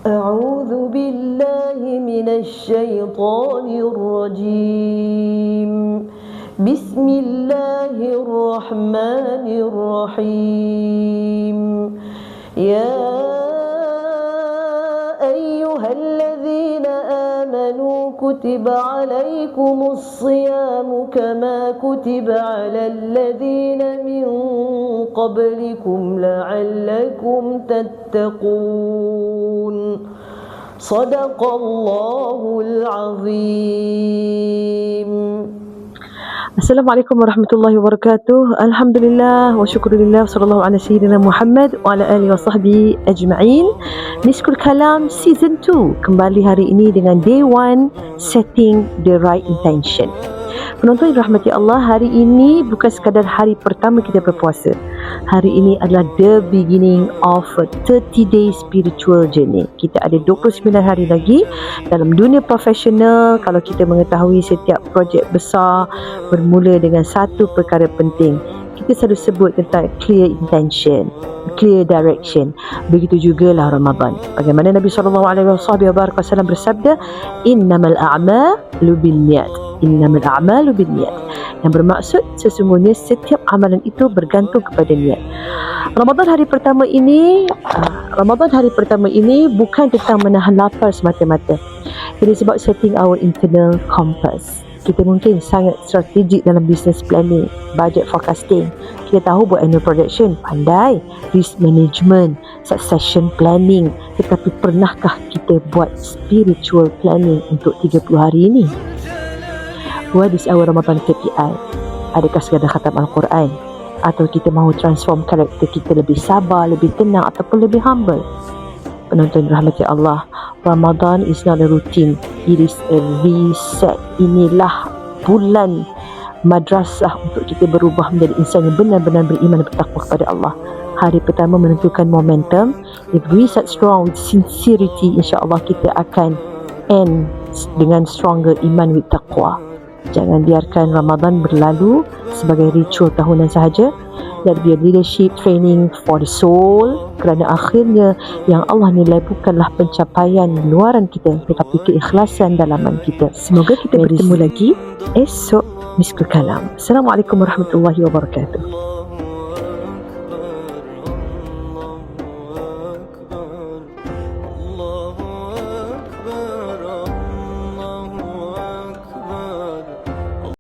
أعوذ بالله من الشيطان الرجيم. بسم الله الرحمن الرحيم. يا أيها الذين آمنوا كتب عليكم الصيام كما كتب على الذين من قبلكم لعلكم تتقون. صدق الله العظيم. Assalamualaikum warahmatullahi wabarakatuh. Alhamdulillah wa syukurillah sallallahu ala sayyidina Muhammad wa ala alihi wa sahbihi ajma'in. Miskul Kalam Season 2 kembali hari ini dengan Day 1, Setting the Right Intention. Penonton yang dirahmati Allah, hari ini bukan sekadar hari pertama kita berpuasa. Hari ini adalah the beginning of a 30-day spiritual journey. Kita ada 29 hari lagi dalam dunia profesional. Kalau kita mengetahui setiap projek besar bermula dengan satu perkara penting, kita selalu sebut tentang clear intention, clear direction. Begitu jugalah Ramadan. Bagaimana Nabi SAW bersabda, innamal a'malu binniyat, innamal a'malu binniyat, yang bermaksud sesungguhnya setiap amalan itu bergantung kepada niat. Ramadan hari pertama ini bukan tentang menahan lapar semata-mata. It is about setting our internal compass. Kita mungkin sangat strategik dalam business planning, budget forecasting. Kita tahu buat annual projection, pandai, risk management, succession planning. Tetapi pernahkah kita buat spiritual planning untuk 30 hari ini? What is our Ramadan KPI? Adakah sekadar khatam Al-Quran? Atau kita mahu transform karakter kita lebih sabar, lebih tenang ataupun lebih humble? Penonton rahmati Allah, Ramadan is not a routine, it is a reset. Inilah bulan madrasah untuk kita berubah menjadi insan yang benar-benar beriman dan bertakwa kepada Allah. Hari pertama menentukan momentum. If we start strong with sincerity, insya-Allah kita akan end dengan stronger iman with taqwa. Jangan biarkan Ramadan berlalu sebagai ritual tahunan sahaja. Let be a leadership training for the soul, kerana akhirnya yang Allah nilai bukanlah pencapaian luaran kita, tetapi keikhlasan dalaman kita. Semoga kita bertemu lagi esok Miskul Kalam. Assalamualaikum warahmatullahi wabarakatuh.